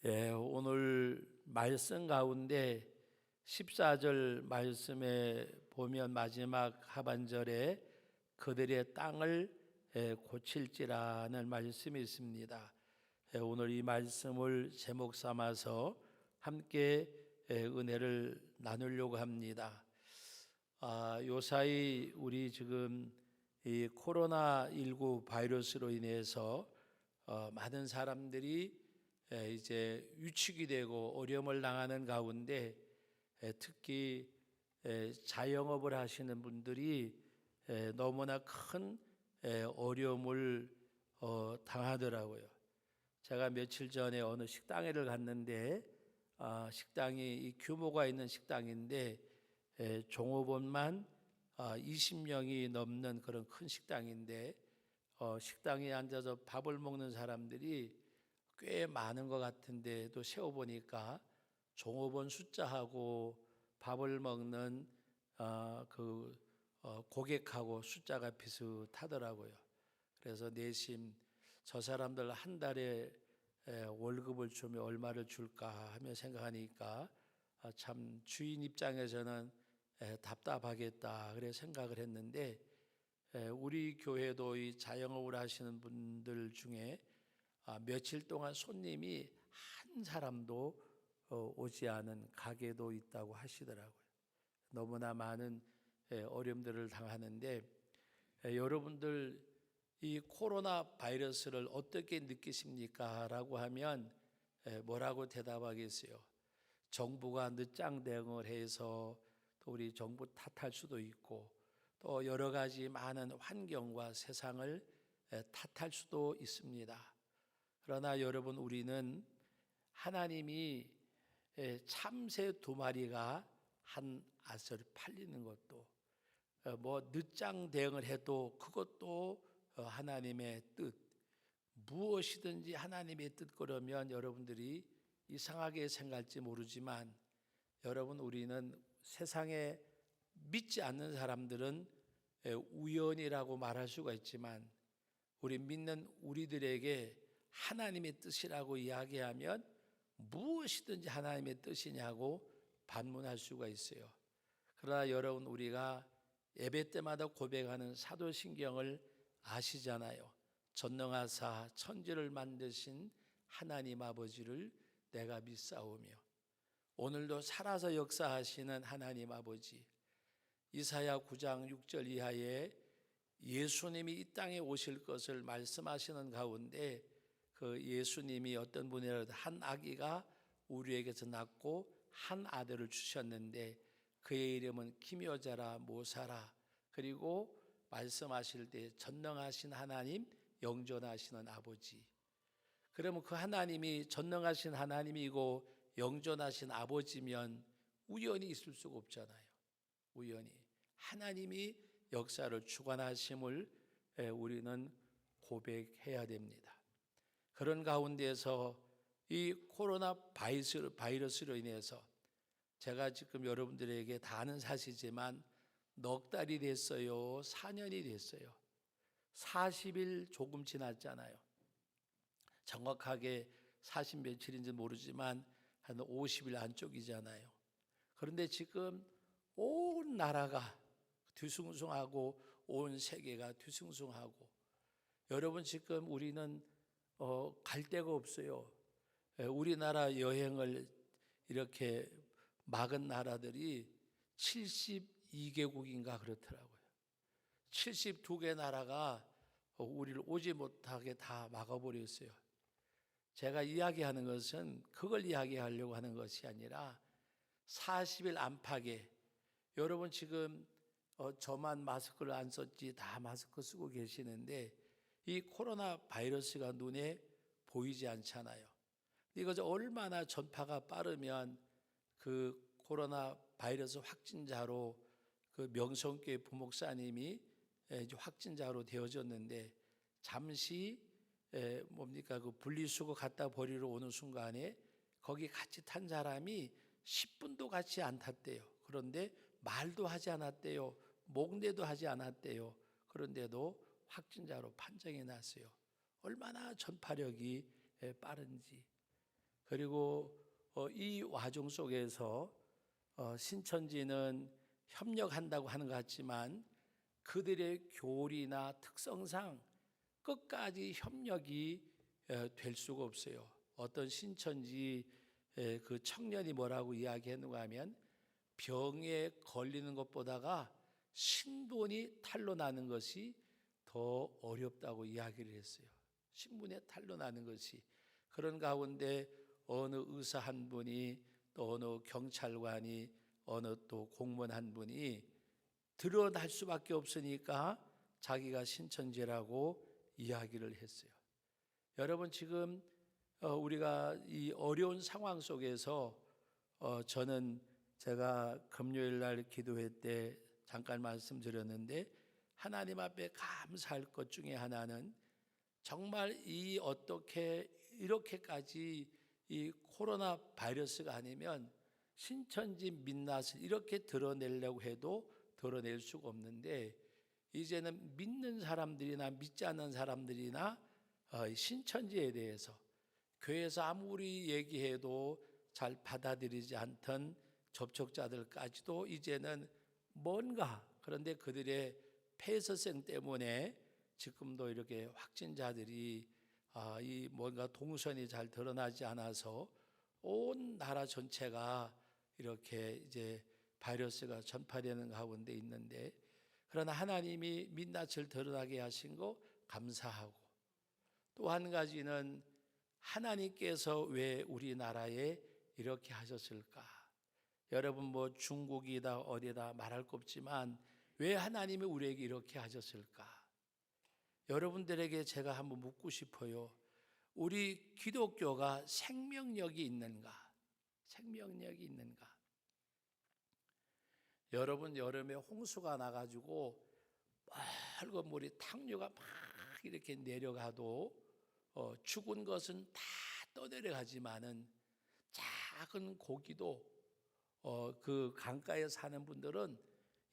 오늘 말씀 가운데 14절 말씀에 보면 마지막 하반절에 그들의 땅을 고칠지라는 말씀이 있습니다. 오늘 이 말씀을 제목 삼아서 함께 은혜를 나누려고 합니다. 요사이 우리 지금 이 코로나19 바이러스로 인해서 많은 사람들이 이제 위축이 되고 어려움을 당하는 가운데 특히 자영업을 하시는 분들이 너무나 큰 어려움을 당하더라고요. 제가 며칠 전에 어느 식당에를 갔는데 식당이 이 규모가 있는 식당인데 종업원만 20명이 넘는 그런 큰 식당인데 식당에 앉아서 밥을 먹는 사람들이 꽤 많은 것 같은데도 세어보니까 종업원 숫자하고 밥을 먹는 고객하고 숫자가 비슷하더라고요. 그래서 내심 저 사람들 한 달에 월급을 주면 얼마를 줄까 하며 생각하니까 참 주인 입장에서는 답답하겠다 그래 생각을 했는데, 우리 교회도 이 자영업을 하시는 분들 중에 며칠 동안 손님이 한 사람도 오지 않은 가게도 있다고 하시더라고요. 너무나 많은 어려움들을 당하는데, 여러분들 이 코로나 바이러스를 어떻게 느끼십니까? 라고 하면 뭐라고 대답하겠어요? 정부가 늦장 대응을 해서 또 우리 정부 탓할 수도 있고, 또 여러 가지 많은 환경과 세상을 탓할 수도 있습니다. 그러나 여러분, 우리는 하나님이 참새 2마리가 한 앗을 팔리는 것도 뭐 늦장 대응을 해도 그것도 하나님의 뜻, 무엇이든지 하나님의 뜻 그러면 여러분들이 이상하게 생각할지 모르지만, 여러분, 우리는 세상에 믿지 않는 사람들은 우연이라고 말할 수가 있지만, 우리 믿는 우리들에게 하나님의 뜻이라고 이야기하면 무엇이든지 하나님의 뜻이냐고 반문할 수가 있어요. 그러나 여러분, 우리가 예배 때마다 고백하는 사도신경을 아시잖아요. 전능하사 천지를 만드신 하나님 아버지를 내가 믿사오며, 오늘도 살아서 역사하시는 하나님 아버지, 이사야 9장 6절 이하에 예수님이 이 땅에 오실 것을 말씀하시는 가운데, 그 예수님이 어떤 분이라도 한 아기가 우리에게서 낳고 한 아들을 주셨는데 그의 이름은 기묘자라 모사라, 그리고 말씀하실 때 전능하신 하나님, 영존하시는 아버지. 그러면 그 하나님이 전능하신 하나님이고 영존하신 아버지면 우연히 있을 수가 없잖아요. 우연히 하나님이 역사를 주관하심을 우리는 고백해야 됩니다. 그런 가운데서 이 코로나 바이러스로 인해서 제가 지금 여러분들에게 다 아는 사실이지만 넉 달이 됐어요, 4년이 됐어요, 40일 조금 지났잖아요. 정확하게 40 며칠인지 모르지만 한 50일 안쪽이잖아요. 그런데 지금 온 나라가 뒤숭숭하고 온 세계가 뒤숭숭하고, 여러분 지금 우리는 갈 데가 없어요. 우리나라 여행을 이렇게 막은 나라들이 72개국인가 그렇더라고요. 72개 나라가 우리를 오지 못하게 다 막아버렸어요. 제가 이야기하는 것은 그걸 이야기하려고 하는 것이 아니라 40일 안팎에, 여러분 지금 저만 마스크를 안 썼지 다 마스크 쓰고 계시는데 이 코로나 바이러스가 눈에 보이지 않잖아요. 이것이 얼마나 전파가 빠르면 그 코로나 바이러스 확진자로 그 명성교회 부목사님이 이제 확진자로 되어졌는데, 잠시 그 분리수거 갖다 버리러 오는 순간에 거기 같이 탄 사람이 10분도 같이 안 탔대요. 그런데 말도 하지 않았대요. 목례도 하지 않았대요. 그런데도 확진자로 판정이 났어요. 얼마나 전파력이 빠른지. 그리고 이 와중 속에서 신천지는 협력한다고 하는 것 같지만 그들의 교리나 특성상 끝까지 협력이 될 수가 없어요. 어떤 신천지 그 청년이 뭐라고 이야기했는가 하면 병에 걸리는 것보다가 신분이 탄로 나는 것이 더 어렵다고 이야기를 했어요. 신분에 탄로 나는 것이. 그런 가운데 어느 의사 한 분이 또 어느 경찰관이 어느 또 공무원 한 분이 드러날 수밖에 없으니까 자기가 신천지라고 이야기를 했어요. 여러분 지금 우리가 이 어려운 상황 속에서 저는 제가 금요일 날 기도회 때 잠깐 말씀드렸는데 하나님 앞에 감사할 것 중에 하나는 정말 이 어떻게 이렇게까지 이 코로나 바이러스가 아니면 신천지 민낯을 이렇게 드러내려고 해도 드러낼 수가 없는데 이제는 믿는 사람들이나 믿지 않는 사람들이나 신천지에 대해서 교회에서 아무리 얘기해도 잘 받아들이지 않던 접촉자들까지도 이제는 뭔가 그런데 그들의 폐쇄성 때문에 지금도 이렇게 확진자들이 이 뭔가 동선이 잘 드러나지 않아서 온 나라 전체가 이렇게 이제 바이러스가 전파되는 가운데 있는데 그러나 하나님이 민낯을 드러나게 하신 거 감사하고 또 한 가지는 하나님께서 왜 우리나라에 이렇게 하셨을까? 여러분 뭐 중국이다 어디다 말할 것 없지만 왜 하나님이 우리에게 이렇게 하셨을까? 여러분들에게 제가 한번 묻고 싶어요. 우리 기독교가 생명력이 있는가? 생명력이 있는가? 여러분 여름에 홍수가 나가지고 맑은 물이 탕류가 막 이렇게 내려가도 죽은 것은 다 떠내려가지만은 작은 고기도 그 강가에 사는 분들은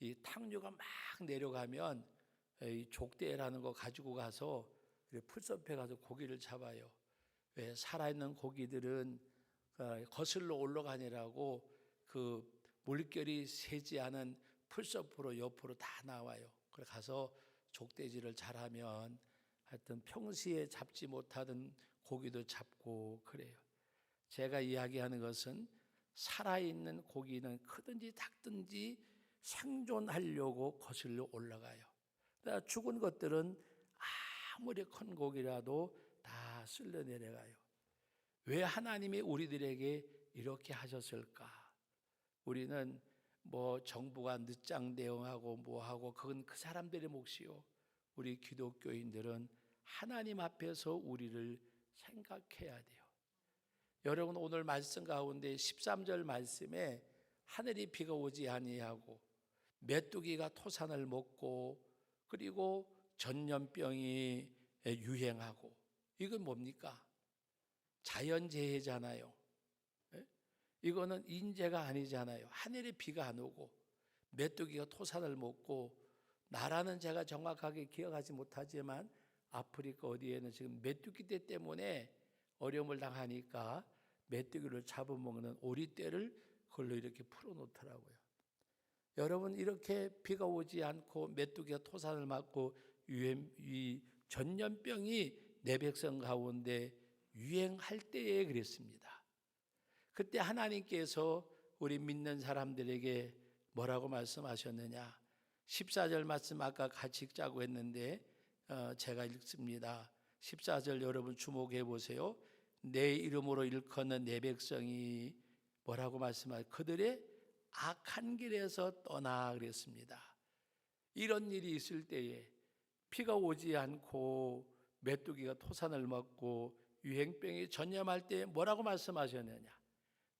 이 탕류가 막 내려가면 이 족대라는 거 가지고 가서 풀숲에 가서 고기를 잡아요. 왜 살아있는 고기들은 거슬러 올라가니라고 그 물결이 새지 않은 풀숲으로 옆으로 다 나와요. 그래 가서 족대질을 잘하면 하여튼 평시에 잡지 못하던 고기도 잡고 그래요. 제가 이야기하는 것은 살아있는 고기는 크든지 작든지 생존하려고 거슬러 올라가요. 죽은 것들은 아무리 큰 고기라도 다 쓸려 내려가요. 왜 하나님이 우리들에게 이렇게 하셨을까? 우리는 뭐 정부가 늦장 대응하고 뭐하고 그건 그 사람들의 몫이요. 우리 기독교인들은 하나님 앞에서 우리를 생각해야 돼요. 여러분 오늘 말씀 가운데 13절 말씀에 하늘이 비가 오지 아니하고 메뚜기가 토산을 먹고 그리고 전염병이 유행하고 이건 뭡니까? 자연재해잖아요. 이거는 인재가 아니잖아요. 하늘에 비가 안 오고 메뚜기가 토산을 먹고 나라는 제가 정확하게 기억하지 못하지만 아프리카 어디에는 지금 메뚜기 떼 때문에 어려움을 당하니까 메뚜기를 잡아먹는 오리떼를 그걸로 이렇게 풀어놓더라고요. 여러분 이렇게 비가 오지 않고 메뚜기가 토산을 맞고 이 전염병이 내 백성 가운데 유행할 때에 그랬습니다. 그때 하나님께서 우리 믿는 사람들에게 뭐라고 말씀하셨느냐? 14절 말씀 아까 같이 읽자고 했는데 제가 읽습니다. 14절 여러분 주목해 보세요. 내 이름으로 일컫는 내 백성이 뭐라고 말씀하세요? 그들의 악한 길에서 떠나 그랬습니다. 이런 일이 있을 때에 비가 오지 않고 메뚜기가 토산을 먹고 유행병이 전염할 때 뭐라고 말씀하셨느냐?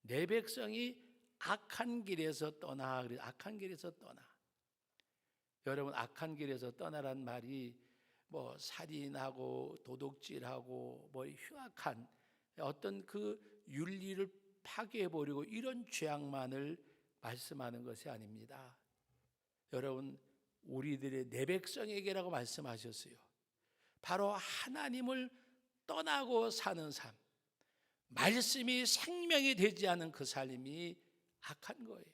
내 백성이 악한 길에서 떠나 그래. 악한 길에서 떠나. 여러분 악한 길에서 떠나란 말이 뭐 살인하고 도둑질하고 뭐 흉악한 어떤 그 윤리를 파괴해버리고 이런 죄악만을 말씀하는 것이 아닙니다. 여러분 우리들의 내 백성에게라고 말씀하셨어요. 바로 하나님을 떠나고 사는 삶, 말씀이 생명이 되지 않은 그 삶이 악한 거예요.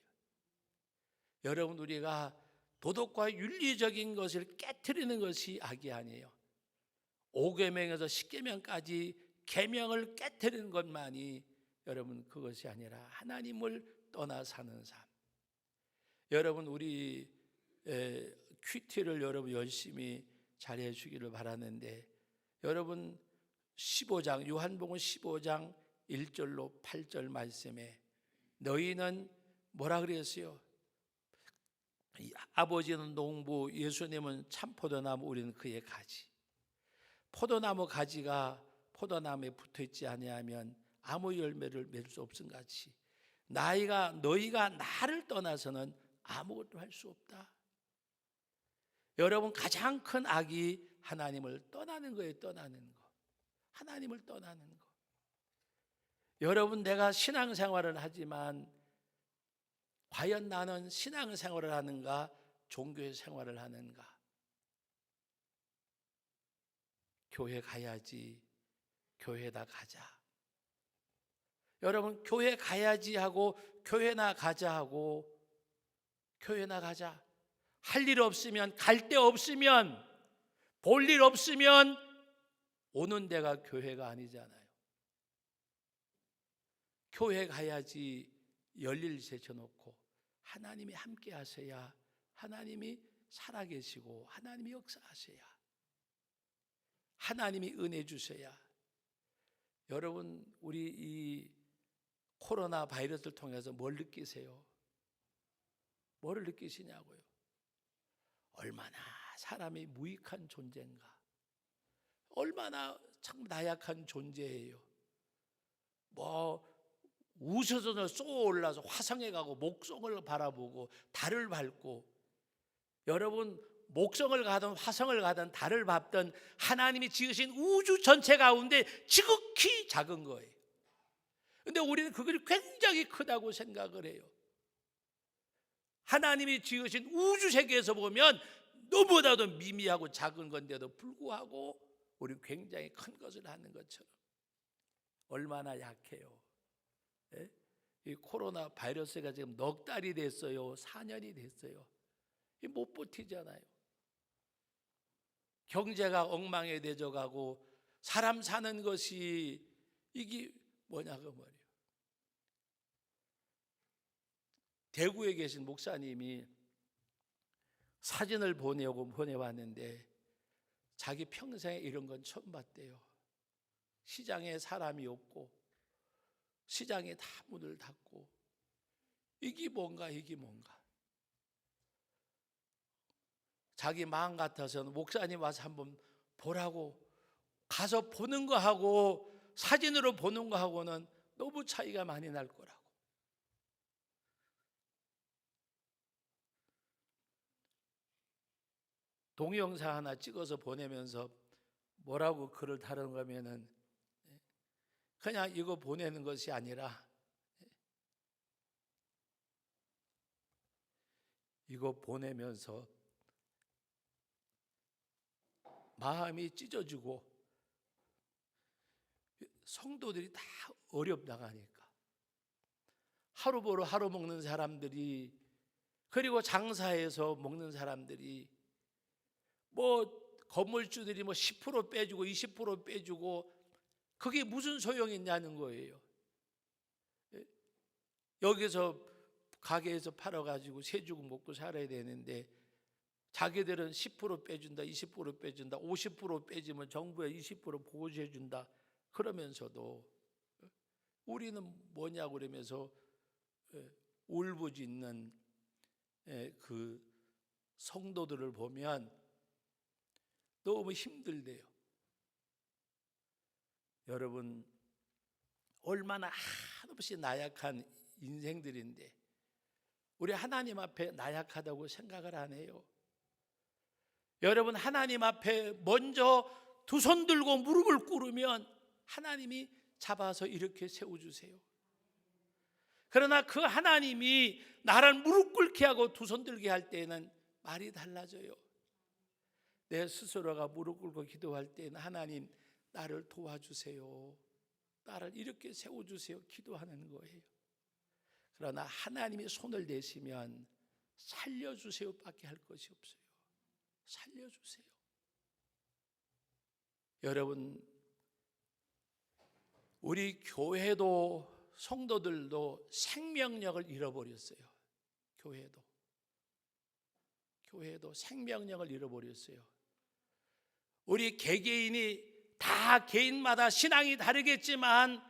여러분, 우리가 도덕과 윤리적인 것을 깨트리는 것이 악이 아니에요. 5계명에서 10계명까지 계명을 깨트리는 것만이 여러분 그것이 아니라 하나님을 떠나 사는 삶. 여러분, 우리 큐티를 여러분 열심히 잘해 주기를 바라는데, 여러분 15장 요한복음 15장 1절로 8절 말씀에 너희는 뭐라 그랬어요? 아버지는 농부, 예수님은 참포도나무, 우리는 그의 가지. 포도나무 가지가 포도나무에 붙어있지 아니하면 아무 열매를 맺을 수 없음 같이 너희가 나를 떠나서는 아무것도 할 수 없다. 여러분, 가장 큰 악이 하나님을 떠나는 거예요. 떠나는 거. 하나님을 떠나는 거. 여러분, 내가 신앙생활을 하지만 과연 나는 신앙생활을 하는가, 종교의 생활을 하는가? 교회 가야지, 교회다 가자. 여러분, 교회 가야지 하고 교회나 가자 하고 교회나 가자. 할 일 없으면, 갈 데 없으면, 볼 일 없으면 오는 데가 교회가 아니잖아요. 교회 가야지 열일 제쳐놓고 하나님이 함께 하셔야, 하나님이 살아계시고 하나님이 역사하셔야, 하나님이 은혜 주셔야. 여러분, 우리 이 코로나 바이러스를 통해서 뭘 느끼세요? 뭐를 느끼시냐고요? 얼마나 사람이 무익한 존재인가, 얼마나 참 나약한 존재예요. 우주선을 쏘아 올라서 화성에 가고 목성을 바라보고 달을 밟고, 여러분, 목성을 가든 화성을 가든 달을 밟든 하나님이 지으신 우주 전체 가운데 지극히 작은 거예요. 근데 우리는 그걸 굉장히 크다고 생각을 해요. 하나님이 지으신 우주 세계에서 보면 너무나도 미미하고 작은 건데도 불구하고 우리는 굉장히 큰 것을 하는 것처럼 얼마나 약해요. 예? 이 코로나 바이러스가 지금 넉 달이 됐어요. 4년이 됐어요. 못 버티잖아요. 경제가 엉망에 내져가고 사람 사는 것이 이게 뭐냐고 말이에요. 대구에 계신 목사님이 사진을 보내왔는데 자기 평생에 이런 건 처음 봤대요. 시장에 사람이 없고 시장에 다 문을 닫고, 이게 뭔가. 자기 마음 같아서는 목사님 와서 한번 보라고, 가서 보는 거하고 사진으로 보는 거하고는 너무 차이가 많이 날 거라고. 동영상 하나 찍어서 보내면서 뭐라고 글을 다루는 거면은, 그냥 이거 보내는 것이 아니라 이거 보내면서 마음이 찢어지고 성도들이 다 어렵다고 하니까, 하루 보러 하루 먹는 사람들이, 그리고 장사해서 먹는 사람들이, 건물주들이 10% 빼주고 20% 빼주고, 그게 무슨 소용이 있냐는 거예요. 여기서 가게에서 팔아가지고 세 주고 먹고 살아야 되는데 자기들은 10% 빼준다, 20% 빼준다, 50% 빼지면 정부에 20% 보조해준다 그러면서도 우리는 뭐냐고 그러면서 울부짖는 그 성도들을 보면 너무 힘들대요. 여러분, 얼마나 한없이 나약한 인생들인데 우리 하나님 앞에 나약하다고 생각을 안 해요. 여러분, 하나님 앞에 먼저 두 손 들고 무릎을 꿇으면 하나님이 잡아서 이렇게 세워주세요. 그러나 그 하나님이 나를 무릎 꿇게 하고 두 손 들게 할 때는 말이 달라져요. 내 스스로가 무릎 꿇고 기도할 때는 하나님 나를 도와주세요. 나를 이렇게 세워주세요 기도하는 거예요. 그러나 하나님이 손을 대시면 살려주세요 밖에 할 것이 없어요. 살려주세요. 여러분, 우리 교회도 성도들도 생명력을 잃어버렸어요. 교회도 생명력을 잃어버렸어요. 우리 개개인이 다 개인마다 신앙이 다르겠지만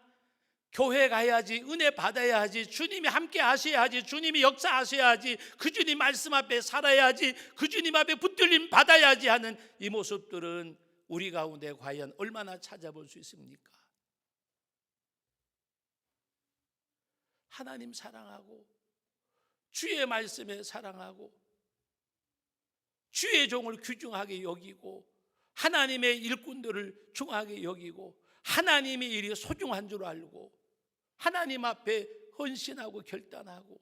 교회 가야지, 은혜 받아야 하지, 주님이 함께 하셔야 하지, 주님이 역사하셔야 하지, 그 주님 말씀 앞에 살아야지, 그 주님 앞에 붙들림 받아야지 하는 이 모습들은 우리 가운데 과연 얼마나 찾아볼 수 있습니까? 하나님 사랑하고 주의 말씀에 사랑하고 주의 종을 귀중하게 여기고 하나님의 일꾼들을 중하게 여기고 하나님의 일이 소중한 줄 알고 하나님 앞에 헌신하고 결단하고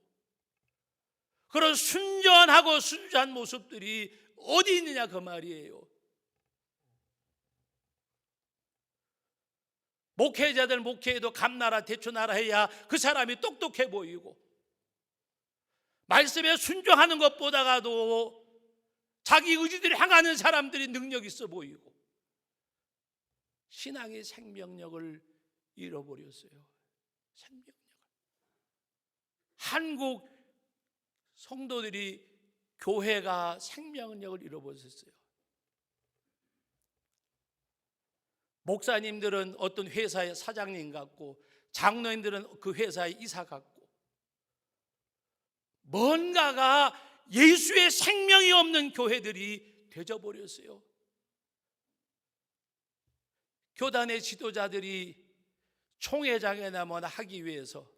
그런 순전하고 순수한 모습들이 어디 있느냐 그 말이에요. 목회자들 목회에도 감나라 대초나라 해야 그 사람이 똑똑해 보이고 말씀에 순종하는 것보다도 자기 의지대로 향하는 사람들이 능력 있어 보이고 신앙의 생명력을 잃어버렸어요. 생명력을. 한국 성도들이 교회가 생명력을 잃어버렸어요. 목사님들은 어떤 회사의 사장님 같고 장로님들은 그 회사의 이사 같고 뭔가가 예수의 생명이 없는 교회들이 되어버렸어요. 교단의 지도자들이 총회장이나 뭐나 하기 위해서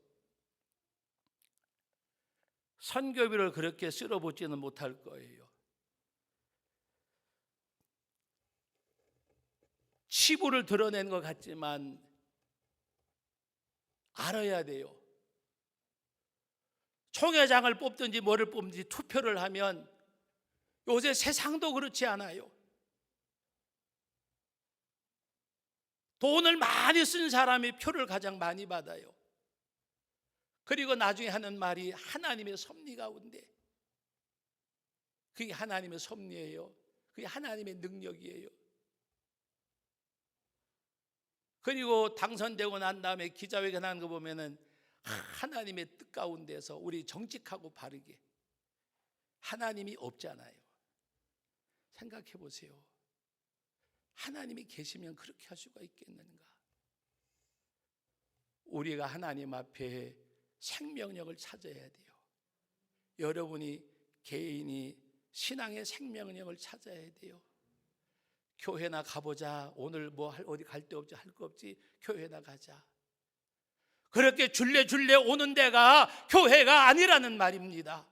선교비를 그렇게 쓸어보지는 못할 거예요. 치부를 드러낸 것 같지만 알아야 돼요. 총회장을 뽑든지 뭐를 뽑든지 투표를 하면 요새 세상도 그렇지 않아요. 돈을 많이 쓴 사람이 표를 가장 많이 받아요. 그리고 나중에 하는 말이 하나님의 섭리 가운데 그게 하나님의 섭리예요. 그게 하나님의 능력이에요. 그리고 당선되고 난 다음에 기자회견 하는 거 보면은 하나님의 뜻 가운데서 우리 정직하고 바르게 하나님이 없잖아요. 생각해 보세요. 하나님이 계시면 그렇게 할 수가 있겠는가? 우리가 하나님 앞에 생명력을 찾아야 돼요. 여러분이 개인이 신앙의 생명력을 찾아야 돼요. 교회나 가보자. 오늘 뭐 어디 갈 데 없지, 할 거 없지. 교회나 가자. 그렇게 줄레줄레 오는 데가 교회가 아니라는 말입니다.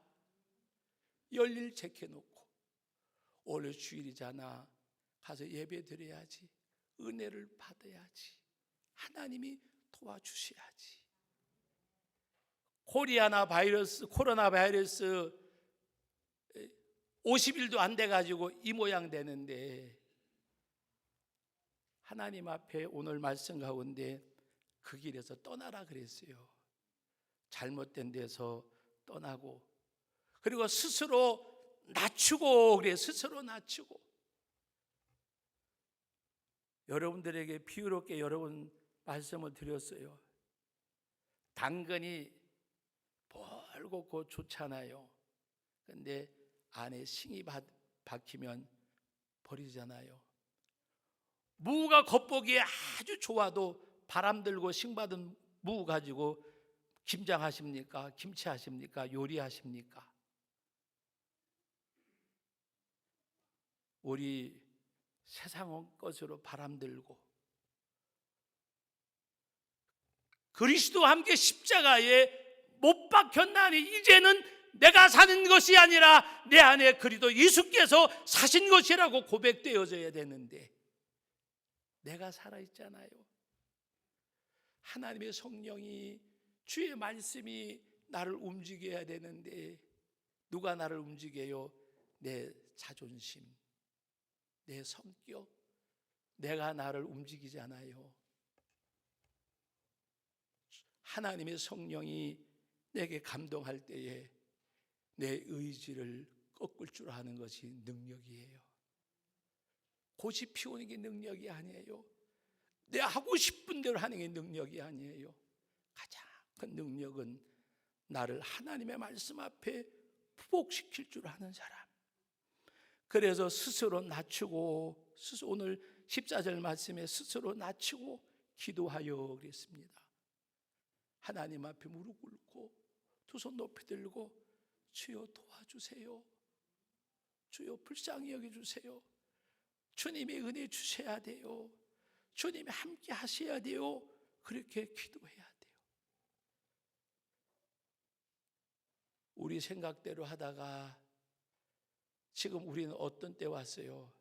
열일 제껴놓고 오늘 주일이잖아. 가서 예배 드려야지. 은혜를 받아야지. 하나님이 도와주셔야지. 코로나 바이러스 50일도 안 돼가지고 이 모양 되는데 하나님 앞에 오늘 말씀 가운데 그 길에서 떠나라 그랬어요. 잘못된 데서 떠나고 그리고 스스로 낮추고 그래. 스스로 낮추고 여러분들에게 비유롭게 여러분 말씀을 드렸어요. 당근이 벌겋고 좋잖아요. 근데 안에 싱이 박히면 버리잖아요. 무가 겉보기에 아주 좋아도 바람 들고 싱 받은 무 가지고 김장하십니까? 김치하십니까? 요리하십니까? 우리 세상 것으로 바람 들고 그리스도와 함께 십자가에 못 박혔나니 이제는 내가 사는 것이 아니라 내 안에 그리스도 예수께서 사신 것이라고 고백되어져야 되는데 내가 살아있잖아요. 하나님의 성령이 주의 말씀이 나를 움직여야 되는데 누가 나를 움직여요? 내 자존심, 내 성격, 내가 나를 움직이잖아요. 하나님의 성령이 내게 감동할 때에 내 의지를 꺾을 줄 아는 것이 능력이에요. 고집 피우는 게 능력이 아니에요. 내 하고 싶은 대로 하는 게 능력이 아니에요. 가장 큰 능력은 나를 하나님의 말씀 앞에 부복시킬 줄 아는 사람. 그래서 스스로 낮추고, 오늘 14절 말씀에 스스로 낮추고 기도하여 그랬습니다. 하나님 앞에 무릎 꿇고 두 손 높이 들고 주여 도와주세요. 주여 불쌍히 여겨주세요. 주님의 은혜 주셔야 돼요. 주님이 함께 하셔야 돼요. 그렇게 기도해야 돼요. 우리 생각대로 하다가 지금 우리는 어떤 때 왔어요?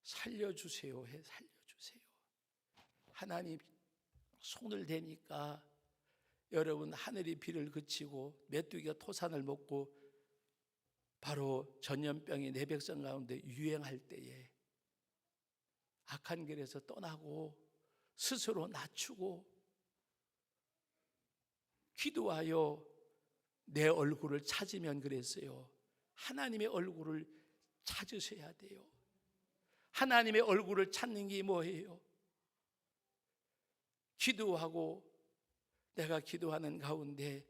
살려주세요 해. 살려주세요. 하나님 손을 대니까 여러분 하늘이 비를 그치고 메뚜기가 토산을 먹고 바로 전염병이 내 백성 가운데 유행할 때에 악한 길에서 떠나고 스스로 낮추고 기도하여 내 얼굴을 찾으면 그랬어요. 하나님의 얼굴을 찾으셔야 돼요. 하나님의 얼굴을 찾는 게 뭐예요? 기도하고 내가 기도하는 가운데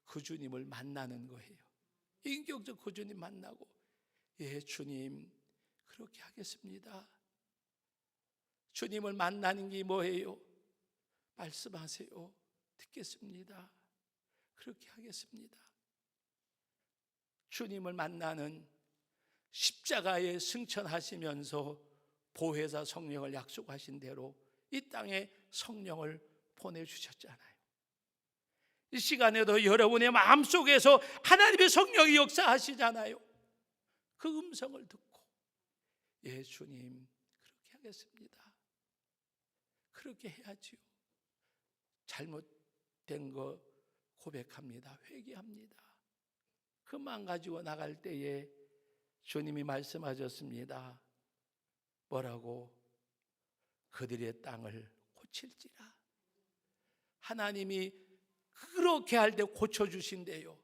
그 주님을 만나는 거예요. 인격적 그 주님 만나고, 예 주님 그렇게 하겠습니다. 주님을 만나는 게 뭐예요? 말씀하세요. 듣겠습니다. 그렇게 하겠습니다. 주님을 만나는 십자가에 승천하시면서 보혜사 성령을 약속하신 대로 이 땅에 성령을 보내주셨잖아요. 이 시간에도 여러분의 마음속에서 하나님의 성령이 역사하시잖아요. 그 음성을 듣고, 예 주님 그렇게 하겠습니다. 그렇게 해야지요. 잘못된 거 고백합니다. 회개합니다. 그만 가지고 나갈 때에 주님이 말씀하셨습니다. 뭐라고? 그들의 땅을 고칠지라. 하나님이 그렇게 할 때 고쳐주신대요.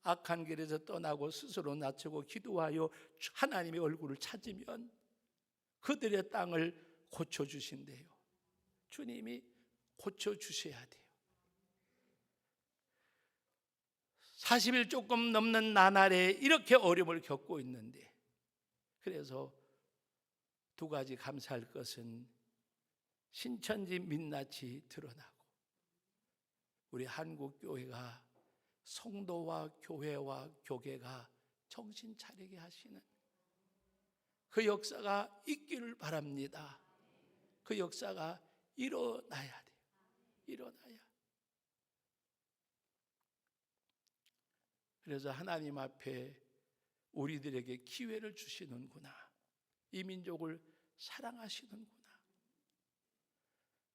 악한 길에서 떠나고 스스로 낮추고 기도하여 하나님의 얼굴을 찾으면 그들의 땅을 고쳐주신대요. 주님이 고쳐주셔야 돼요. 40일 조금 넘는 나날에 이렇게 어려움을 겪고 있는데, 그래서 두 가지 감사할 것은 신천지 민낯이 드러나고 우리 한국교회가 성도와 교회와 교계가 정신 차리게 하시는 그 역사가 있기를 바랍니다. 그 역사가 일어나야 돼요. 일어나야. 그래서 하나님 앞에 우리들에게 기회를 주시는구나. 이 민족을 사랑하시는구나.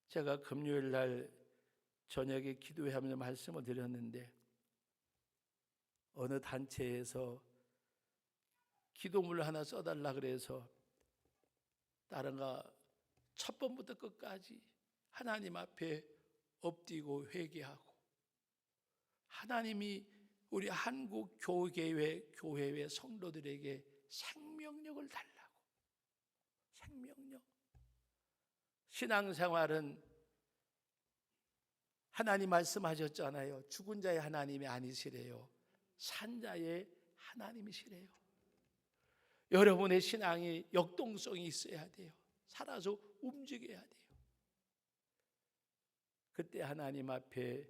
제가 금요일 날 저녁에 기도하면서 말씀을 드렸는데, 어느 단체에서 기도물 하나 써달라 그래서 다른가 첫 번부터 끝까지 하나님 앞에 엎드리고 회개하고, 하나님이 우리 한국 교회의 성도들에게 생명력을 달라고. 생명력. 신앙생활은 하나님 말씀하셨잖아요. 죽은 자의 하나님이 아니시래요. 산 자의 하나님이시래요. 여러분의 신앙이 역동성이 있어야 돼요. 살아서 움직여야 돼요. 그때 하나님 앞에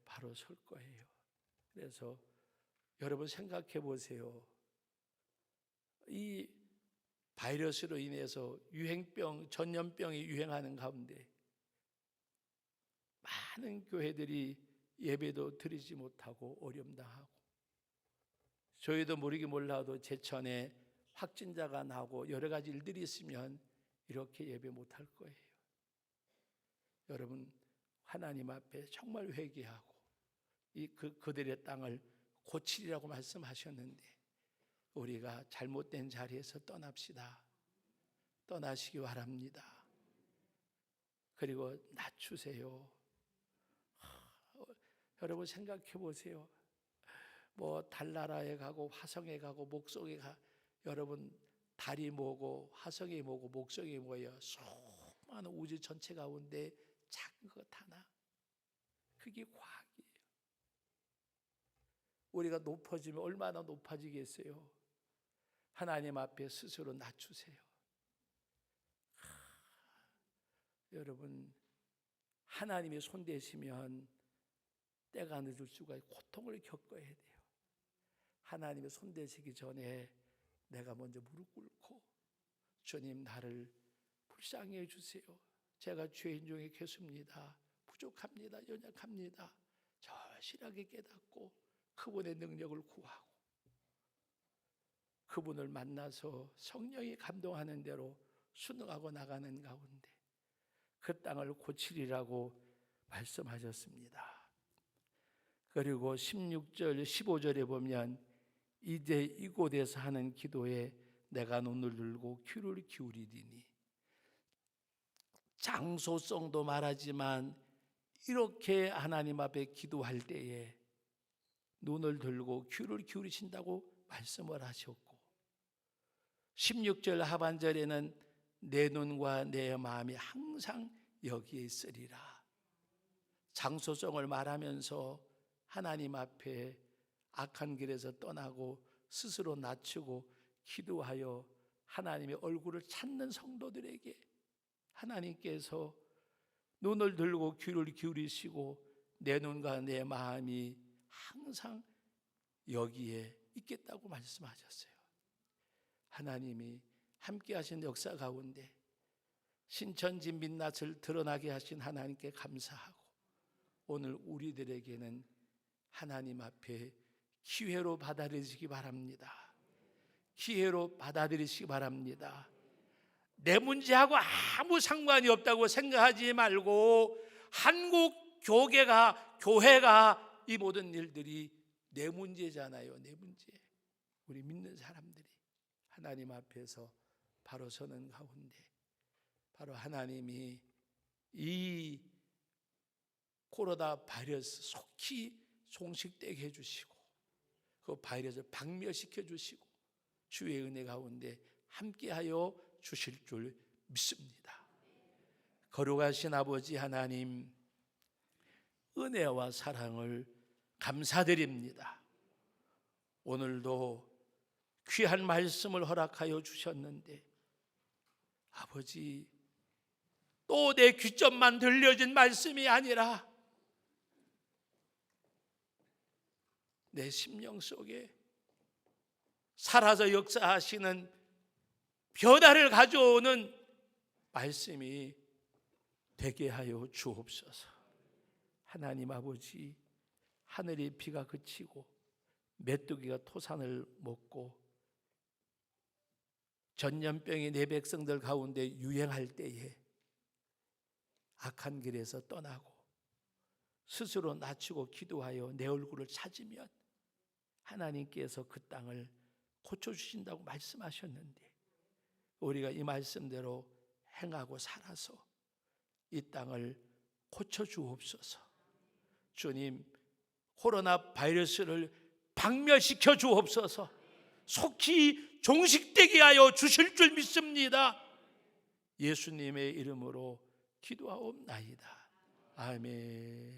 바로 설 거예요. 그래서 여러분 생각해 보세요. 이 바이러스로 인해서 전염병이 유행하는 가운데 많은 교회들이 예배도 드리지 못하고 어려움당하고, 저희도 모르게 몰라도 제천에 확진자가 나고 여러 가지 일들이 있으면 이렇게 예배 못할 거예요. 여러분 하나님 앞에 정말 회개하고 그들의 땅을 고치리라고 말씀하셨는데, 우리가 잘못된 자리에서 떠납시다. 떠나시기 바랍니다. 그리고 낮추세요. 여러분 생각해 보세요. 뭐 달나라에 가고 화성에 가고 목성에 가, 여러분 달이 뭐고 화성이 뭐고 목성이 뭐예요? 수많은 우주 전체 가운데 작은 것 하나, 그게 과학이에요. 우리가 높아지면 얼마나 높아지겠어요? 하나님 앞에 스스로 낮추세요. 여러분, 하나님이 손대시면 때가 늦을 수가 있고 고통을 겪어야 돼요. 하나님이 손대시기 전에 내가 먼저 무릎 꿇고, 주님 나를 불쌍히 해주세요. 제가 죄인 중에 괴수입니다. 부족합니다. 연약합니다. 절실하게 깨닫고 그분의 능력을 구하고, 그분을 만나서 성령이 감동하는 대로 순응하고 나가는 가운데 그 땅을 고치리라고 말씀하셨습니다. 그리고 16절 15절에 보면 이제 이곳에서 하는 기도에 내가 눈을 들고 귀를 기울이리니, 장소성도 말하지만 이렇게 하나님 앞에 기도할 때에 눈을 들고 귀를 기울이신다고 말씀을 하셨고, 16절 하반절에는 내 눈과 내 마음이 항상 여기에 있으리라. 장소성을 말하면서 하나님 앞에 악한 길에서 떠나고 스스로 낮추고 기도하여 하나님의 얼굴을 찾는 성도들에게 하나님께서 눈을 들고 귀를 기울이시고 내 눈과 내 마음이 항상 여기에 있겠다고 말씀하셨어요. 하나님이 함께 하신 역사 가운데 신천지 민낯을 드러나게 하신 하나님께 감사하고, 오늘 우리들에게는 하나님 앞에 기회로 받아들이시기 바랍니다. 기회로 받아들이시기 바랍니다. 내 문제하고 아무 상관이 없다고 생각하지 말고, 한국 교회가 이 모든 일들이 내 문제잖아요. 내 문제. 우리 믿는 사람들이 하나님 앞에서 바로 서는 가운데 바로 하나님이 이 코로나 바이러스 속히 종식되게 해주시고 그 바이러스를 박멸시켜 주시고 주의 은혜 가운데 함께하여 주실 줄 믿습니다. 거룩하신 아버지 하나님, 은혜와 사랑을 감사드립니다. 오늘도 귀한 말씀을 허락하여 주셨는데, 아버지, 또 내 귀점만 들려진 말씀이 아니라 내 심령 속에 살아서 역사하시는 변화를 가져오는 말씀이 되게 하여 주옵소서. 하나님 아버지, 하늘의 비가 그치고 메뚜기가 토산을 먹고 전염병이 내 백성들 가운데 유행할 때에 악한 길에서 떠나고 스스로 낮추고 기도하여 내 얼굴을 찾으면 하나님께서 그 땅을 고쳐주신다고 말씀하셨는데, 우리가 이 말씀대로 행하고 살아서 이 땅을 고쳐주옵소서. 주님, 코로나 바이러스를 박멸시켜 주옵소서. 속히 종식되게 하여 주실 줄 믿습니다. 예수님의 이름으로 기도하옵나이다. 아멘.